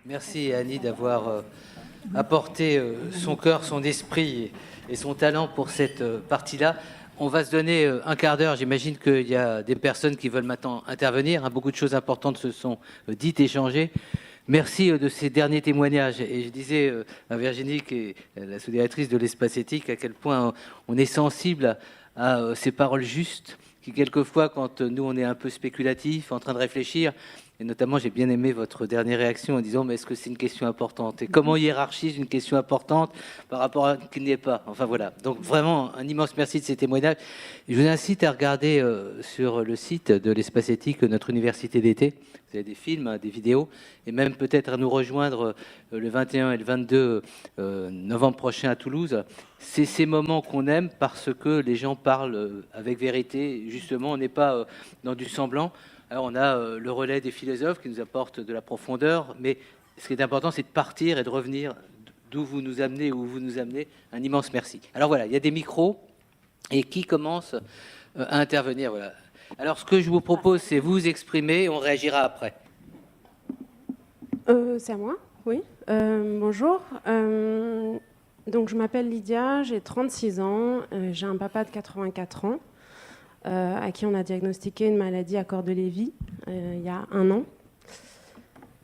Merci Annie d'avoir apporté son cœur, son esprit et son talent pour cette partie-là. On va se donner un quart d'heure. J'imagine qu'il y a des personnes qui veulent maintenant intervenir. Beaucoup de choses importantes se sont dites, échangées. Merci de ces derniers témoignages. Et je disais à Virginie, qui est la sous-directrice de l'espace éthique, à quel point on est sensible à ces paroles justes, qui quelquefois, quand nous on est un peu spéculatif, en train de réfléchir, et notamment j'ai bien aimé votre dernière réaction en disant mais est-ce que c'est une question importante et comment hiérarchise une question importante par rapport à qu'il n'y ait pas. Enfin voilà, donc vraiment un immense merci de ces témoignages. Je vous incite à regarder sur le site de l'espace éthique notre université d'été. Vous avez des films, des vidéos, et même peut-être à nous rejoindre le 21 et le 22 novembre prochain à Toulouse. C'est ces moments qu'on aime parce que les gens parlent avec vérité. Justement, on n'est pas dans du semblant. Alors on a le relais des philosophes qui nous apportent de la profondeur, mais ce qui est important, c'est de partir et de revenir d'où vous nous amenez, où vous nous amenez. Un immense merci. Alors voilà, il y a des micros, et qui commence à intervenir, voilà. Alors, ce que je vous propose, c'est vous exprimer et on réagira après. C'est à moi, oui. Bonjour. Donc, je m'appelle Lydia, j'ai 36 ans, j'ai un papa de 84 ans à qui on a diagnostiqué une maladie à corps de Lévy il y a 1 an.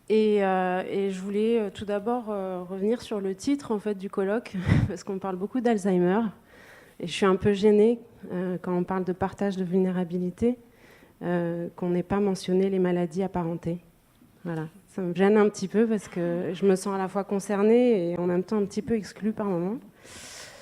Et je voulais tout d'abord revenir sur le titre en fait, du colloque, parce qu'on parle beaucoup d'Alzheimer. Et je suis un peu gênée quand on parle de partage de vulnérabilité, qu'on n'ait pas mentionné les maladies apparentées. Voilà, ça me gêne un petit peu parce que je me sens à la fois concernée et en même temps un petit peu exclue par moments.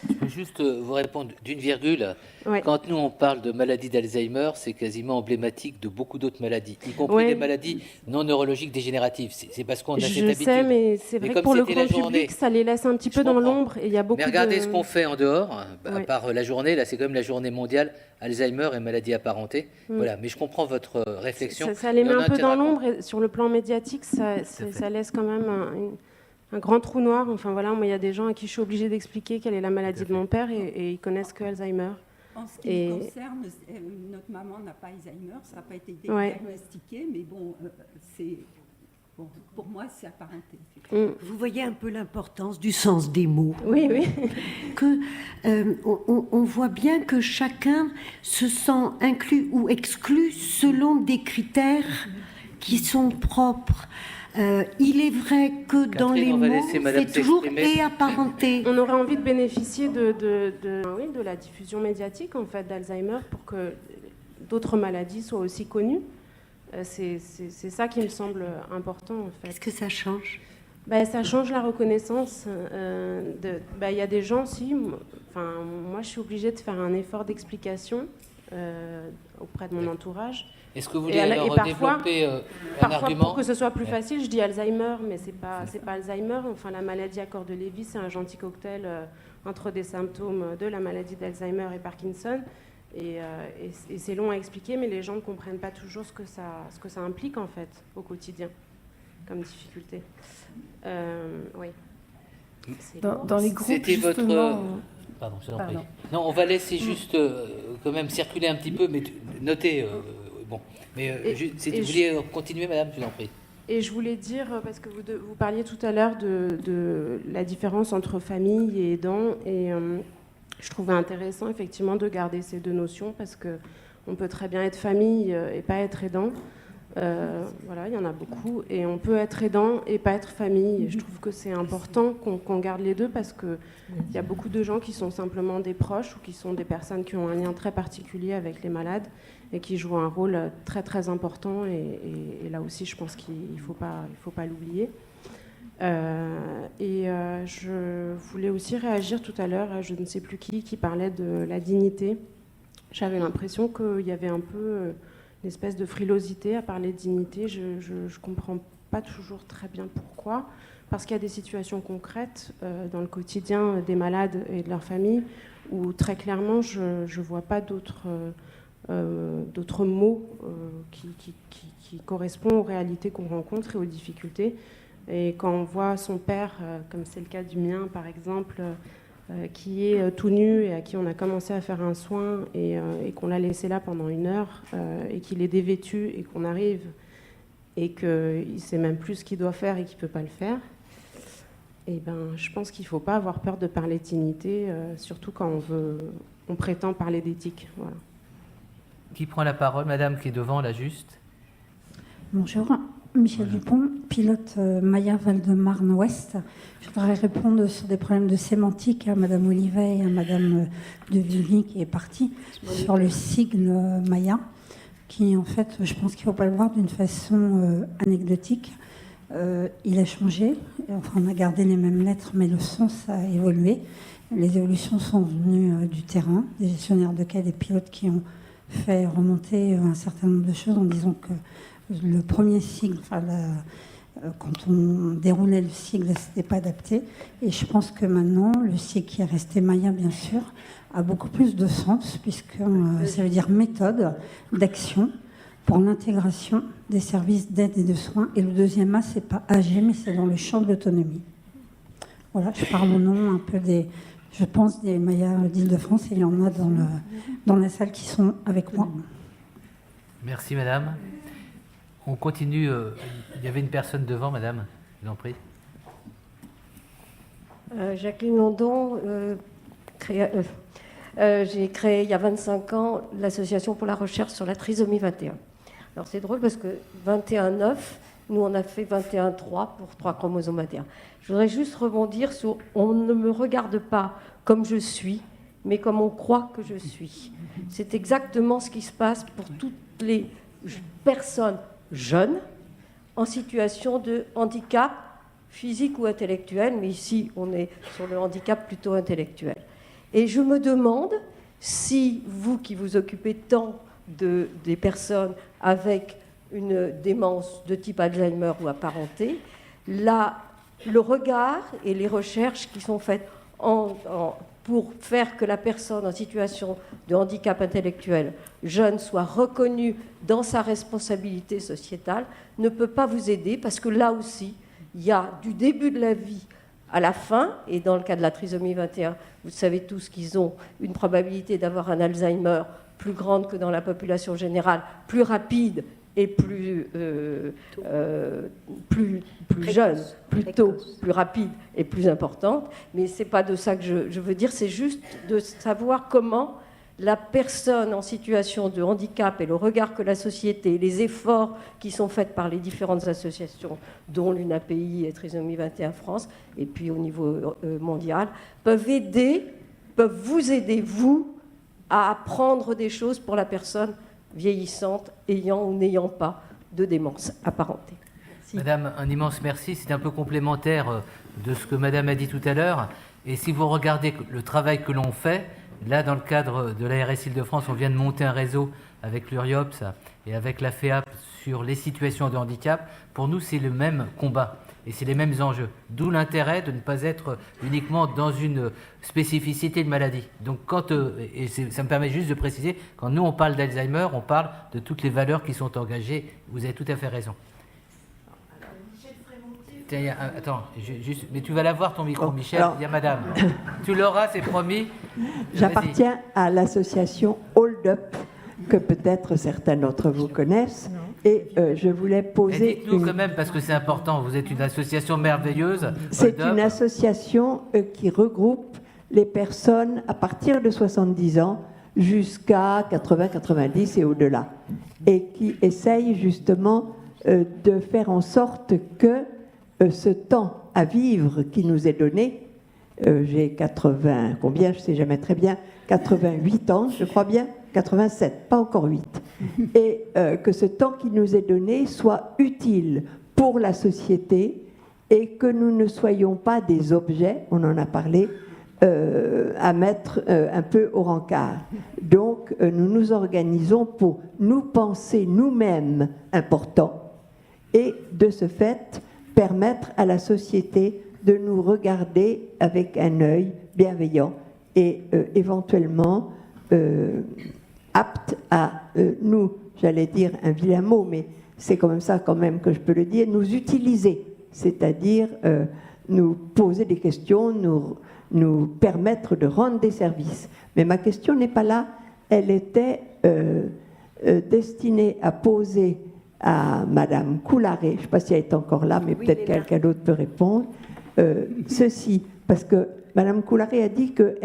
Je peux juste vous répondre d'une virgule. Ouais. Quand nous, on parle de maladie d'Alzheimer, c'est quasiment emblématique de beaucoup d'autres maladies, y compris des maladies non neurologiques dégénératives. C'est parce qu'on a cette habitude. Je sais, mais c'est vrai que pour le grand public, ça les laisse un petit peu dans l'ombre. Et il y a beaucoup mais regardez ce qu'on fait en dehors, à part la journée. Là, c'est quand même la journée mondiale Alzheimer et maladies apparentées. Voilà, mais je comprends votre réflexion. Ça les met un peu dans l'ombre. Et sur le plan médiatique, ça laisse quand même un grand trou noir. Enfin voilà, moi il y a des gens à qui je suis obligée d'expliquer quelle est la maladie de mon père et ils connaissent que Alzheimer. En ce qui me concerne, notre maman n'a pas Alzheimer, ça n'a pas été diagnostiqué, mais bon, pour moi c'est apparenté. Vous voyez un peu l'importance du sens des mots. Oui, oui. On voit bien que chacun se sent inclus ou exclu selon des critères qui sont propres. Il est vrai que Catherine, dans les mots, c'est toujours et apparenté. On aurait envie de bénéficier de la diffusion médiatique en fait, d'Alzheimer pour que d'autres maladies soient aussi connues. C'est ça qui me semble important en fait. Est-ce que ça change ? Ça change la reconnaissance. Y a des gens, moi je suis obligée de faire un effort d'explication auprès de mon entourage. Est-ce que vous voulez alors développer un argument ? Pour que ce soit plus facile, je dis Alzheimer, mais c'est pas Alzheimer. Enfin, la maladie à corps de Lévy, c'est un gentil cocktail entre des symptômes de la maladie d'Alzheimer et Parkinson. Et c'est long à expliquer, mais les gens ne comprennent pas toujours ce que ça implique en fait au quotidien comme difficulté. Oui. Dans les groupes, c'était justement... Pardon, je t'en prie. Non, on va laisser juste quand même circuler un petit peu, mais notez. Bon, mais vous vouliez continuer, madame, je vous en prie. Et je voulais dire, parce que vous parliez tout à l'heure de la différence entre famille et aidant, et je trouvais intéressant effectivement de garder ces deux notions, parce qu'on peut très bien être famille et pas être aidant. Voilà, il y en a beaucoup, et on peut être aidant et pas être famille. Et je trouve que c'est important qu'on garde les deux, parce qu'il y a beaucoup de gens qui sont simplement des proches ou qui sont des personnes qui ont un lien très particulier avec les malades et qui jouent un rôle très très important, et là aussi je pense qu'il ne faut pas l'oublier. Je voulais aussi réagir tout à l'heure à je ne sais plus qui parlait de la dignité. J'avais l'impression qu'il y avait un peu une espèce de frilosité à parler de dignité. Je ne comprends pas toujours très bien pourquoi, parce qu'il y a des situations concrètes dans le quotidien des malades et de leurs familles où très clairement je ne vois pas d'autres mots qui correspondent aux réalités qu'on rencontre et aux difficultés. Et quand on voit son père, comme c'est le cas du mien par exemple, qui est tout nu et à qui on a commencé à faire un soin et qu'on l'a laissé là pendant 1 heure et qu'il est dévêtu et qu'on arrive et qu'il ne sait même plus ce qu'il doit faire et qu'il ne peut pas le faire, et je pense qu'il ne faut pas avoir peur de parler de dignité, surtout quand on prétend parler d'éthique. Voilà. Qui prend la parole? Madame qui est devant, là, juste. Bonjour, Michel Dupont, pilote Maya Val-de-Marne-Ouest. Je voudrais répondre sur des problèmes de sémantique à Madame Olivet et à Madame de Villigny qui est partie sur le sigle Maya, qui en fait, je pense qu'il ne faut pas le voir d'une façon anecdotique. Il a changé, enfin on a gardé les mêmes lettres, mais le sens a évolué. Les évolutions sont venues du terrain, des gestionnaires de quai, des pilotes qui ont fait remonter un certain nombre de choses en disant que le premier sigle, quand on déroulait le sigle, c'était pas adapté. Et je pense que maintenant, le sigle qui est resté Maya, bien sûr, a beaucoup plus de sens, puisque ça veut dire méthode d'action pour l'intégration des services d'aide et de soins. Et le deuxième A, c'est pas AG, mais c'est dans le champ de l'autonomie. Voilà, je parle au nom un peu des Maya d'Île-de-France, et il y en a dans la salle qui sont avec moi. Merci, madame. On continue. Il y avait une personne devant, madame. Je vous en prie. Jacqueline London, j'ai créé il y a 25 ans l'Association pour la recherche sur la trisomie 21. Alors c'est drôle parce que 21,9, nous on a fait 21,3 pour 3 chromosomes 21. Je voudrais juste rebondir sur on ne me regarde pas comme je suis, mais comme on croit que je suis. C'est exactement ce qui se passe pour toutes les personnes jeunes en situation de handicap physique ou intellectuel, mais ici on est sur le handicap plutôt intellectuel. Et je me demande si vous qui vous occupez tant des personnes avec une démence de type Alzheimer ou apparentée, le regard et les recherches qui sont faites pour faire que la personne en situation de handicap intellectuel jeune soit reconnue dans sa responsabilité sociétale ne peut pas vous aider, parce que là aussi, il y a du début de la vie à la fin, et dans le cas de la trisomie 21, vous savez tous qu'ils ont une probabilité d'avoir un Alzheimer plus grande que dans la population générale, plus rapide et plus jeune, plus tôt, plus rapide et plus importante. Mais ce n'est pas de ça que je veux dire, c'est juste de savoir comment la personne en situation de handicap et le regard que la société, les efforts qui sont faits par les différentes associations, dont l'UNAPI et Trisomie 21 France, et puis au niveau mondial, peuvent vous aider, vous, à apprendre des choses pour la personne vieillissante, ayant ou n'ayant pas de démence apparentée. Merci. Madame, un immense merci. C'est un peu complémentaire de ce que Madame a dit tout à l'heure. Et si vous regardez le travail que l'on fait, là, dans le cadre de la RS Île-de-France, on vient de monter un réseau avec l'URIOPS et avec la FEAP sur les situations de handicap. Pour nous, c'est le même combat et c'est les mêmes enjeux. D'où l'intérêt de ne pas être uniquement dans une spécificité de maladie. Donc, ça me permet juste de préciser, quand nous on parle d'Alzheimer, on parle de toutes les valeurs qui sont engagées. Vous avez tout à fait raison. Tiens, attends, mais tu vas l'avoir ton micro, Michel. Il y a madame. Tu l'auras, c'est promis. J'appartiens à l'association Hold Up, que peut-être certains d'entre vous connaissent. Et je voulais poser. Dites-nous quand même, parce que c'est important, vous êtes une association merveilleuse. C'est une association qui regroupe les personnes à partir de 70 ans jusqu'à 80, 90 et au-delà. Et qui essaye justement de faire en sorte que ce temps à vivre qui nous est donné, j'ai 80, combien, je ne sais jamais très bien, 88 ans, je crois bien, 87, pas encore 8, et que ce temps qui nous est donné soit utile pour la société et que nous ne soyons pas des objets, on en a parlé, à mettre un peu au rencard. Donc nous nous organisons pour nous penser nous-mêmes importants et de ce fait permettre à la société de nous regarder avec un œil bienveillant et éventuellement apte à nous, j'allais dire un vilain mot, mais c'est comme ça quand même que je peux le dire, nous utiliser, c'est-à-dire nous poser des questions, nous permettre de rendre des services. Mais ma question n'est pas là, elle était destinée à poser à Madame Coularé, je ne sais pas si elle est encore là, mais peut-être quelqu'un d'autre peut répondre, ceci, parce que Madame Coularé a dit que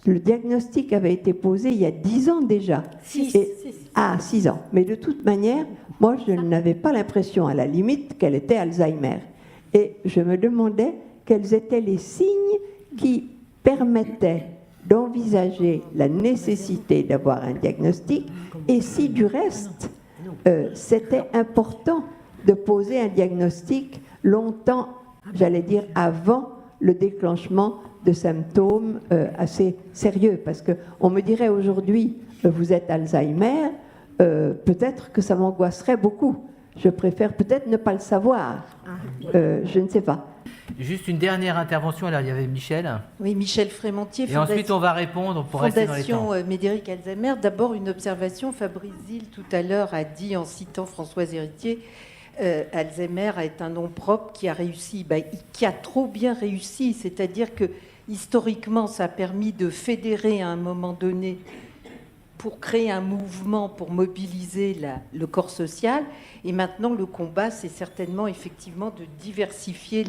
le diagnostic avait été posé il y a 10 ans déjà. 6 ans. Mais de toute manière, moi, je n'avais pas l'impression, à la limite, qu'elle était Alzheimer. Et je me demandais quels étaient les signes qui permettaient d'envisager la nécessité d'avoir un diagnostic et si, du reste, c'était important de poser un diagnostic longtemps, j'allais dire, avant le déclenchement de symptômes assez sérieux. Parce qu'on me dirait aujourd'hui, vous êtes Alzheimer, peut-être que ça m'angoisserait beaucoup. Je préfère peut-être ne pas le savoir. Je ne sais pas. Juste une dernière intervention. Alors, il y avait Michel. Oui, Michel Frémentier. Et ensuite, on va répondre pour rester dans les temps. Fondation Médéric Alzheimer. D'abord, une observation. Fabrice Zil, tout à l'heure, a dit, en citant Françoise Héritier, Alzheimer est un nom propre qui a réussi, qui a trop bien réussi. C'est-à-dire que, historiquement, ça a permis de fédérer à un moment donné pour créer un mouvement, pour mobiliser le corps social. Et maintenant, le combat, c'est certainement effectivement de diversifier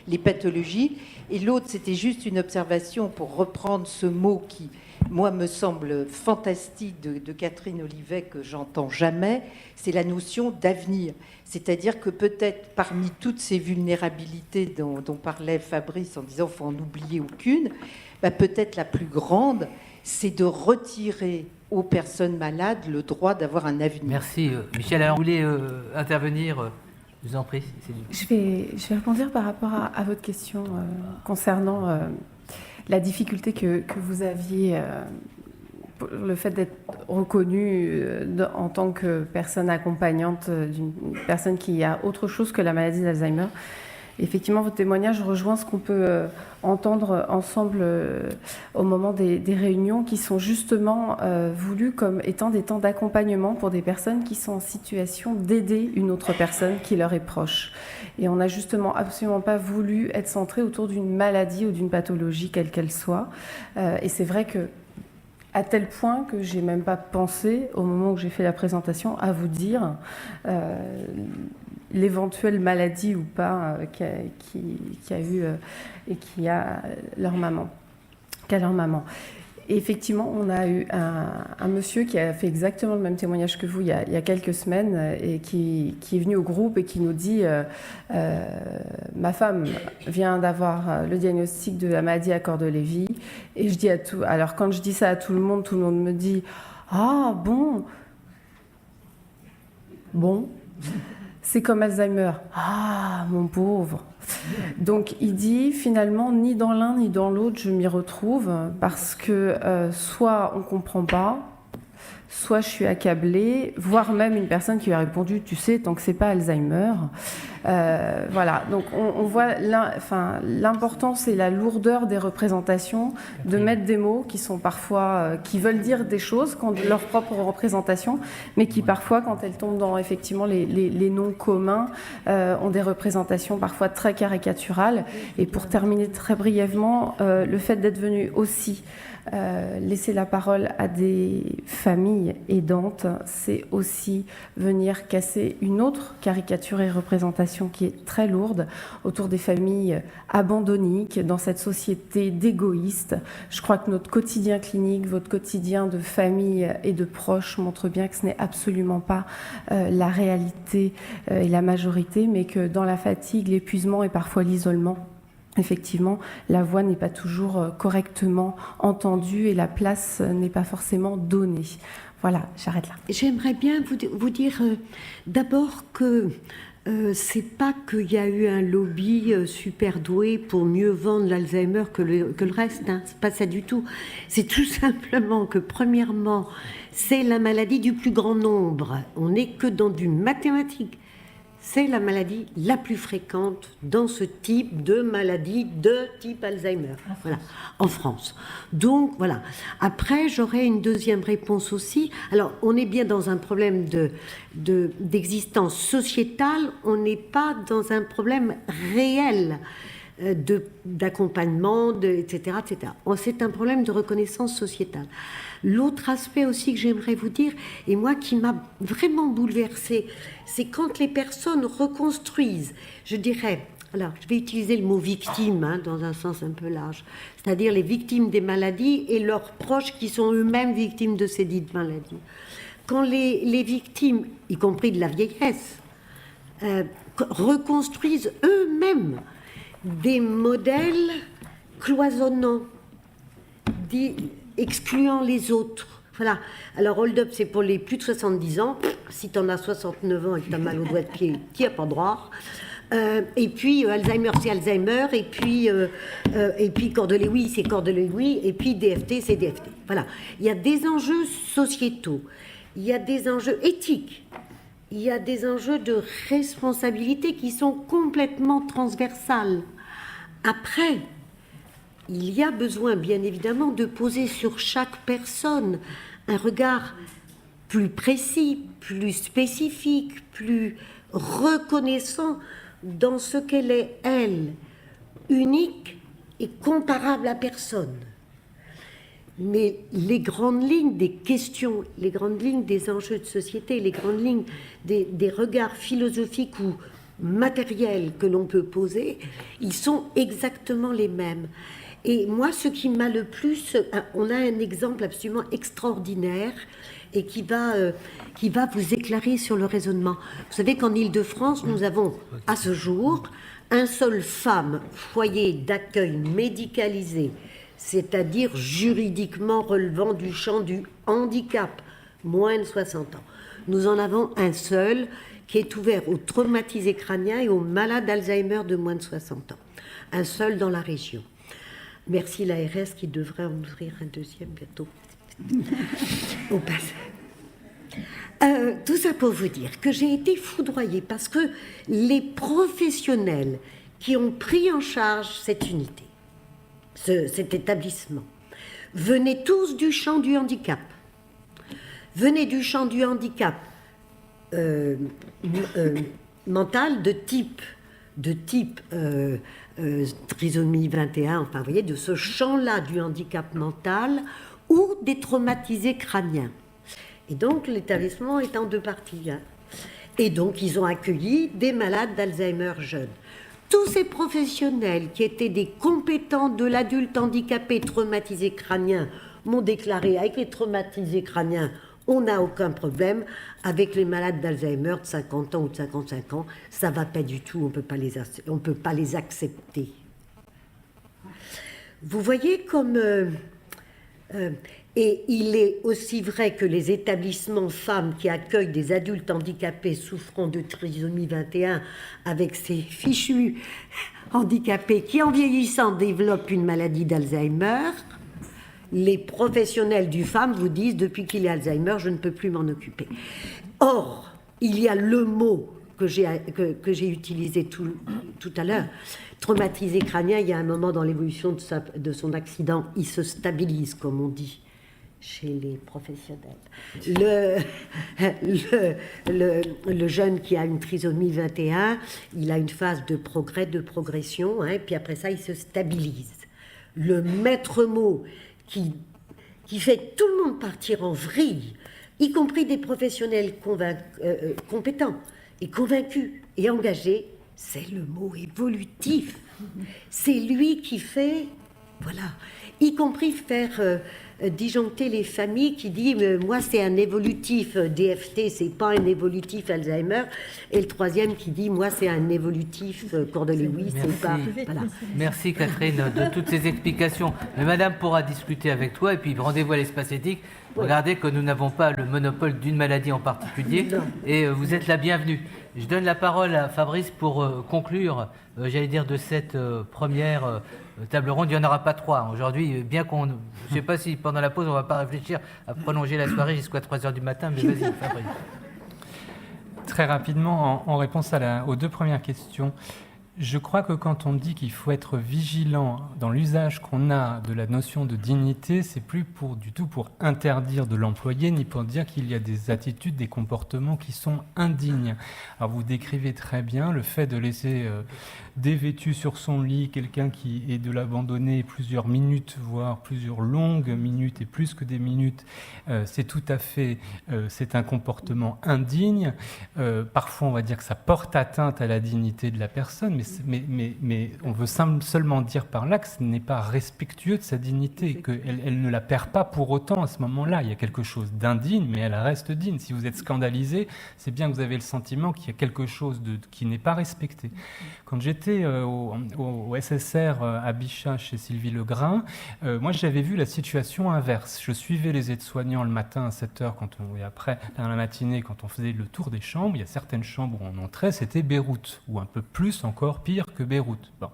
les pathologies. Et l'autre, c'était juste une observation pour reprendre ce mot qui, moi, me semble fantastique de Catherine Olivet, que j'entends jamais, c'est la notion d'avenir. C'est-à-dire que peut-être parmi toutes ces vulnérabilités dont parlait Fabrice en disant qu'il ne faut en oublier aucune, peut-être la plus grande, c'est de retirer aux personnes malades le droit d'avoir un avenir. Merci. Michel, alors, vous voulez intervenir je vous en prie. Je vais répondre par rapport à votre question concernant la difficulté que vous aviez, le fait d'être reconnue en tant que personne accompagnante d'une personne qui a autre chose que la maladie d'Alzheimer. Effectivement, votre témoignage rejoint ce qu'on peut entendre ensemble au moment des réunions qui sont justement voulues comme étant des temps d'accompagnement pour des personnes qui sont en situation d'aider une autre personne qui leur est proche. Et on n'a justement absolument pas voulu être centré autour d'une maladie ou d'une pathologie, quelle qu'elle soit. Et c'est vrai que, à tel point que j'ai même pas pensé, au moment où j'ai fait la présentation, à vous dire l'éventuelle maladie ou pas qui a eu et qui a leur maman, qu'a leur maman. Et effectivement, on a eu un monsieur qui a fait exactement le même témoignage que vous il y a quelques semaines et qui est venu au groupe et qui nous dit ma femme vient d'avoir le diagnostic de la maladie à Cordes-Lévy et je dis à tout. Alors quand je dis ça à tout le monde me dit ah bon. C'est comme Alzheimer. Ah, mon pauvre. Donc, il dit, finalement, ni dans l'un ni dans l'autre, je m'y retrouve, parce que soit on ne comprend pas, soit je suis accablée, voire même une personne qui lui a répondu, tu sais, tant que c'est pas Alzheimer. Voilà, donc on voit l'importance et la lourdeur des représentations, de mettre des mots qui sont parfois, qui veulent dire des choses, quand leur propre représentation, mais qui parfois, quand elles tombent dans effectivement les noms communs, ont des représentations parfois très caricaturales. Et pour terminer très brièvement, le fait d'être venu aussi laisser la parole à des familles aidantes, c'est aussi venir casser une autre caricature et représentation qui est très lourde autour des familles abandonniques dans cette société d'égoïstes. Je crois que notre quotidien clinique, votre quotidien de famille et de proches montre bien que ce n'est absolument pas la réalité et la majorité, mais que dans la fatigue, l'épuisement et parfois l'isolement, effectivement, la voix n'est pas toujours correctement entendue et la place n'est pas forcément donnée. Voilà, j'arrête là. J'aimerais bien vous dire d'abord que c'est pas qu'il y a eu un lobby super doué pour mieux vendre l'Alzheimer que le reste, hein. C'est pas ça du tout. C'est tout simplement que, premièrement, c'est la maladie du plus grand nombre. On n'est que dans du mathématique. C'est la maladie la plus fréquente dans ce type de maladie de type Alzheimer, voilà, en France. Donc, voilà. Après, j'aurais une deuxième réponse aussi. Alors, on est bien dans un problème d'existence sociétale, on n'est pas dans un problème réel d'accompagnement, etc., etc. C'est un problème de reconnaissance sociétale. L'autre aspect aussi que j'aimerais vous dire, et moi qui m'a vraiment bouleversée, c'est quand les personnes reconstruisent, je dirais, alors je vais utiliser le mot victime dans un sens un peu large, c'est-à-dire les victimes des maladies et leurs proches qui sont eux-mêmes victimes de ces dites maladies. Quand les victimes, y compris de la vieillesse, reconstruisent eux-mêmes des modèles cloisonnants, excluant les autres. Voilà. Alors, hold-up, c'est pour les plus de 70 ans. Si tu en as 69 ans et que tu as mal au doigt de pied, tu n'y as pas droit. Et puis, Alzheimer, c'est Alzheimer. Et puis Cordelet, oui, c'est Cordelet, oui. Et puis, DFT, c'est DFT. Voilà. Il y a des enjeux sociétaux. Il y a des enjeux éthiques. Il y a des enjeux de responsabilité qui sont complètement transversales. Après, il y a besoin, bien évidemment, de poser sur chaque personne un regard plus précis, plus spécifique, plus reconnaissant dans ce qu'elle est, elle, unique et comparable à personne. Mais les grandes lignes des questions, les grandes lignes des enjeux de société, les grandes lignes des regards philosophiques ou matériels que l'on peut poser, ils sont exactement les mêmes. Et moi, ce qui m'a le plus... On a un exemple absolument extraordinaire et qui va vous éclairer sur le raisonnement. Vous savez qu'en Île-de-France, nous avons, à ce jour, un seul femme foyer d'accueil médicalisé, c'est-à-dire juridiquement relevant du champ du handicap, moins de 60 ans. Nous en avons un seul qui est ouvert aux traumatisés crâniens et aux malades d'Alzheimer de moins de 60 ans. Un seul dans la région. Merci l'ARS qui devrait en ouvrir un deuxième bientôt. Au passage. Tout ça pour vous dire que j'ai été foudroyée parce que les professionnels qui ont pris en charge cette unité, cet établissement, venaient tous du champ du handicap. Venaient du champ du handicap mental de type trisomie 21, enfin, vous voyez, de ce champ-là du handicap mental ou des traumatisés crâniens. Et donc, l'établissement est en deux parties. Et donc, ils ont accueilli des malades d'Alzheimer jeunes. Tous ces professionnels qui étaient des compétents de l'adulte handicapé traumatisé crânien m'ont déclaré, avec les traumatisés crâniens, on n'a aucun problème. Avec les malades d'Alzheimer de 50 ans ou de 55 ans, ça ne va pas du tout, on ne peut pas les accepter. Vous voyez comme... et il est aussi vrai que les établissements femmes qui accueillent des adultes handicapés souffrant de trisomie 21 avec ces fichus handicapés qui, en vieillissant, développent une maladie d'Alzheimer, les professionnels du FAM vous disent, depuis qu'il y a Alzheimer, je ne peux plus m'en occuper. Or, il y a le mot que j'ai utilisé tout à l'heure, traumatisé crânien, il y a un moment dans l'évolution de son accident, il se stabilise, comme on dit chez les professionnels. Le jeune qui a une trisomie 21, il a une phase de progrès, de progression, puis après ça, il se stabilise. Le maître mot qui fait tout le monde partir en vrille, y compris des professionnels compétents et convaincus et engagés, c'est le mot évolutif. C'est lui qui fait, voilà, y compris faire disjoncter les familles qui disent moi c'est un évolutif DFT, c'est pas un évolutif Alzheimer, et le troisième qui dit moi c'est un évolutif Cordelet-Louis, c'est pas... Voilà. Merci Catherine de toutes ces explications. Mais Madame pourra discuter avec toi et puis rendez-vous à l'espace éthique. Oui. Regardez que nous n'avons pas le monopole d'une maladie en particulier et vous êtes la bienvenue. Je donne la parole à Fabrice pour conclure, j'allais dire, de cette première table ronde. Il n'y en aura pas trois aujourd'hui, bien qu'on... Je ne sais pas si pendant la pause, on ne va pas réfléchir à prolonger la soirée jusqu'à 3h du matin, mais vas-y, Fabrice. Très rapidement, en réponse aux deux premières questions, Je crois que quand on dit qu'il faut être vigilant dans l'usage qu'on a de la notion de dignité, c'est plus du tout pour interdire de l'employer, ni pour dire qu'il y a des attitudes, des comportements qui sont indignes. Alors vous décrivez très bien le fait de laisser dévêtu sur son lit quelqu'un qui est de l'abandonner plusieurs minutes, voire plusieurs longues minutes et plus que des minutes. C'est tout à fait, c'est un comportement indigne. Parfois on va dire que ça porte atteinte à la dignité de la personne, mais on veut seulement dire par là que ce n'est pas respectueux de sa dignité, qu'elle ne la perd pas pour autant à ce moment-là. Il y a quelque chose d'indigne, mais elle reste digne. Si vous êtes scandalisé, c'est bien que vous avez le sentiment qu'il y a quelque chose qui n'est pas respecté. Quand j'étais au SSR à Bichat, chez Sylvie Legrain, moi j'avais vu la situation inverse. Je suivais les aides-soignants le matin à 7h et après, dans la matinée, quand on faisait le tour des chambres. Il y a certaines chambres où on entrait, c'était Beyrouth, ou un peu plus, encore pire que Beyrouth. Bon.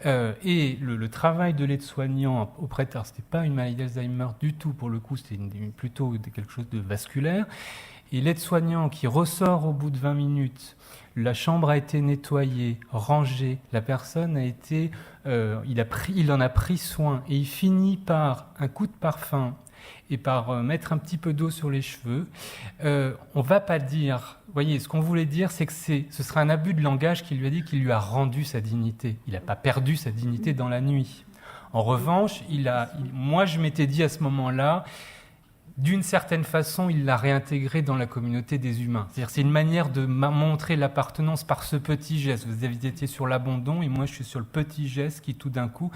Et le travail de l'aide-soignant auprès de... C'était pas une maladie d'Alzheimer du tout, pour le coup, c'était plutôt quelque chose de vasculaire. Et l'aide-soignant qui ressort au bout de 20 minutes, la chambre a été nettoyée, rangée, la personne a été... il en a pris soin, et il finit par un coup de parfum et par mettre un petit peu d'eau sur les cheveux. On ne va pas dire... Vous voyez, ce qu'on voulait dire, c'est que ce serait un abus de langage qui lui a dit qu'il lui a rendu sa dignité. Il n'a pas perdu sa dignité dans la nuit. En revanche, moi, je m'étais dit à ce moment-là, d'une certaine façon, il l'a réintégré dans la communauté des humains. C'est-à-dire, c'est une manière de montrer l'appartenance par ce petit geste. Vous étiez sur l'abandon et moi, je suis sur le petit geste qui, tout d'un coup...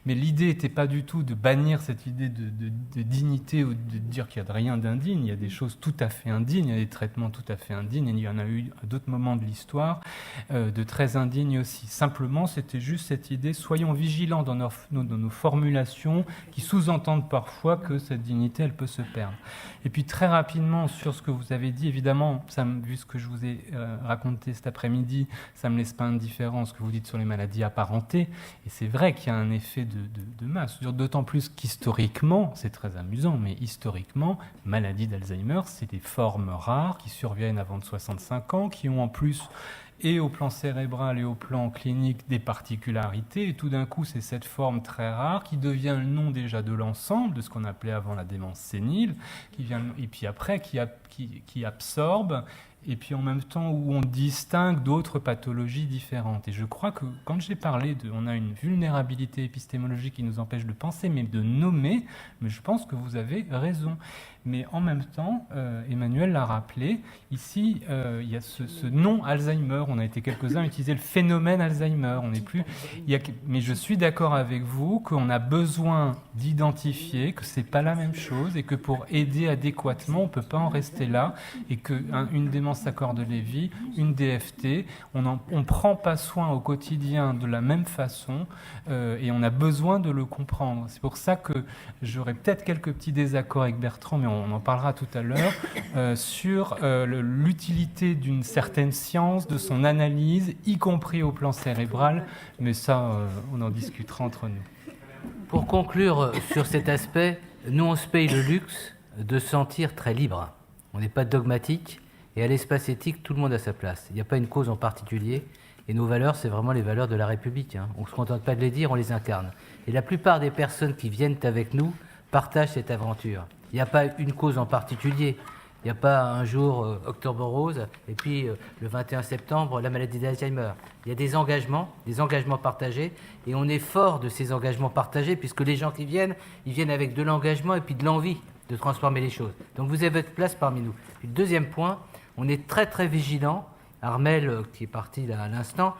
Mais l'idée n'était pas du tout de bannir cette idée de dignité ou de dire qu'il n'y a rien d'indigne. Il y a des choses tout à fait indignes, il y a des traitements tout à fait indignes. Et il y en a eu à d'autres moments de l'histoire de très indignes aussi. Simplement, c'était juste cette idée, soyons vigilants dans nos formulations qui sous-entendent parfois que cette dignité, elle peut se perdre. Et puis très rapidement, sur ce que vous avez dit, évidemment, vu ce que je vous ai raconté cet après-midi, ça ne me laisse pas indifférent ce que vous dites sur les maladies apparentées. Et c'est vrai qu'il y a un effet de masse, d'autant plus qu'historiquement, c'est très amusant, mais historiquement, maladie d'Alzheimer, c'est des formes rares qui surviennent avant de 65 ans, qui ont en plus, et au plan cérébral et au plan clinique, des particularités, et tout d'un coup, c'est cette forme très rare qui devient le nom déjà de l'ensemble, de ce qu'on appelait avant la démence sénile, et puis après, qui absorbe, et puis en même temps où on distingue d'autres pathologies différentes. Et je crois que quand j'ai parlé on a une vulnérabilité épistémologique qui nous empêche de penser, mais de nommer, mais je pense que vous avez raison. Mais en même temps, Emmanuel l'a rappelé, ici, il y a ce nom Alzheimer, on a été quelques-uns à utiliser le phénomène Alzheimer, on n'est plus... mais je suis d'accord avec vous qu'on a besoin d'identifier que ce n'est pas la même chose et que pour aider adéquatement, on ne peut pas en rester là et qu'une démence à corps de Lévy, une DFT, on ne prend pas soin au quotidien de la même façon et on a besoin de le comprendre. C'est pour ça que j'aurais peut-être quelques petits désaccords avec Bertrand, mais on en parlera tout à l'heure, sur l'utilité d'une certaine science, de son analyse, y compris au plan cérébral, mais ça, on en discutera entre nous. Pour conclure sur cet aspect, nous, on se paye le luxe de se sentir très libre. On n'est pas dogmatique, et à l'espace éthique, tout le monde a sa place. Il n'y a pas une cause en particulier, et nos valeurs, c'est vraiment les valeurs de la République. On ne se contente pas de les dire, on les incarne. Et la plupart des personnes qui viennent avec nous partagent cette aventure. Il n'y a pas une cause en particulier. Il n'y a pas un jour Octobre Rose et puis le 21 septembre la maladie d'Alzheimer. Il y a des engagements partagés et on est fort de ces engagements partagés puisque les gens qui viennent, ils viennent avec de l'engagement et puis de l'envie de transformer les choses. Donc vous avez votre place parmi nous. Puis le deuxième point, on est très très vigilant. Armelle, qui est partie là à l'instant,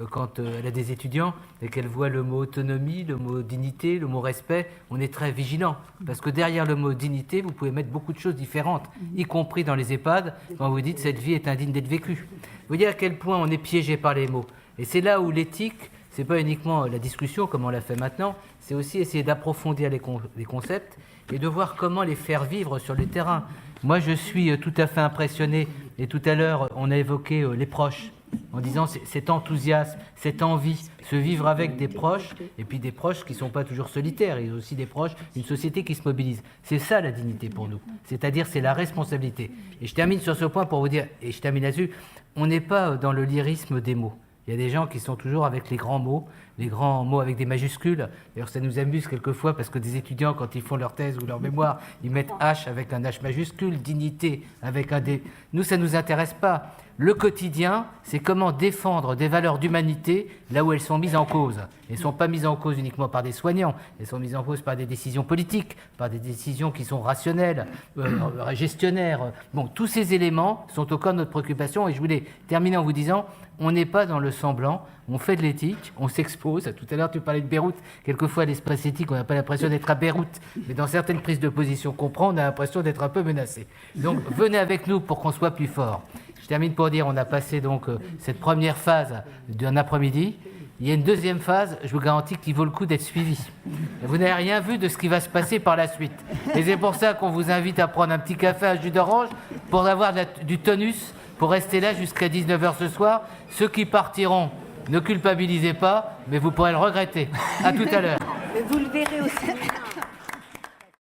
quand elle a des étudiants et qu'elle voit le mot autonomie, le mot dignité, le mot respect, on est très vigilant. Parce que derrière le mot dignité, vous pouvez mettre beaucoup de choses différentes, y compris dans les EHPAD, quand vous dites « cette vie est indigne d'être vécue ». Vous voyez à quel point on est piégé par les mots. Et c'est là où l'éthique, c'est pas uniquement la discussion, comme on l'a fait maintenant, c'est aussi essayer d'approfondir les concepts et de voir comment les faire vivre sur le terrain. Moi, je suis tout à fait impressionné, et tout à l'heure, on a évoqué les proches, en disant cet enthousiasme, cette envie, se vivre avec des proches, et puis des proches qui ne sont pas toujours solitaires, il y a aussi des proches, une société qui se mobilise. C'est ça la dignité pour nous, c'est-à-dire c'est la responsabilité. Et je termine sur ce point pour vous dire, et je termine là-dessus, on n'est pas dans le lyrisme des mots. Il y a des gens qui sont toujours avec les grands mots avec des majuscules. D'ailleurs, ça nous amuse quelquefois parce que des étudiants, quand ils font leur thèse ou leur mémoire, ils mettent H avec un H majuscule, dignité avec un D. Nous, ça ne nous intéresse pas. Le quotidien, c'est comment défendre des valeurs d'humanité là où elles sont mises en cause. Elles ne sont pas mises en cause uniquement par des soignants, elles sont mises en cause par des décisions politiques, par des décisions qui sont rationnelles, gestionnaires. Bon, tous ces éléments sont au cœur de notre préoccupation et je voulais terminer en vous disant, on n'est pas dans le semblant, on fait de l'éthique, on s'expose. Tout à l'heure, tu parlais de Beyrouth. Quelquefois, à l'esprit éthique, on n'a pas l'impression d'être à Beyrouth, mais dans certaines prises de position qu'on prend, on a l'impression d'être un peu menacé. Donc, venez avec nous pour qu'on soit plus fort. Je termine pour dire, on a passé donc cette première phase d'un après-midi. Il y a une deuxième phase, je vous garantis qu'il vaut le coup d'être suivi. Vous n'avez rien vu de ce qui va se passer par la suite. Et c'est pour ça qu'on vous invite à prendre un petit café à jus d'orange pour avoir du tonus, pour rester là jusqu'à 19h ce soir. Ceux qui partiront, ne culpabilisez pas, mais vous pourrez le regretter. À tout à l'heure. Vous le verrez aussi.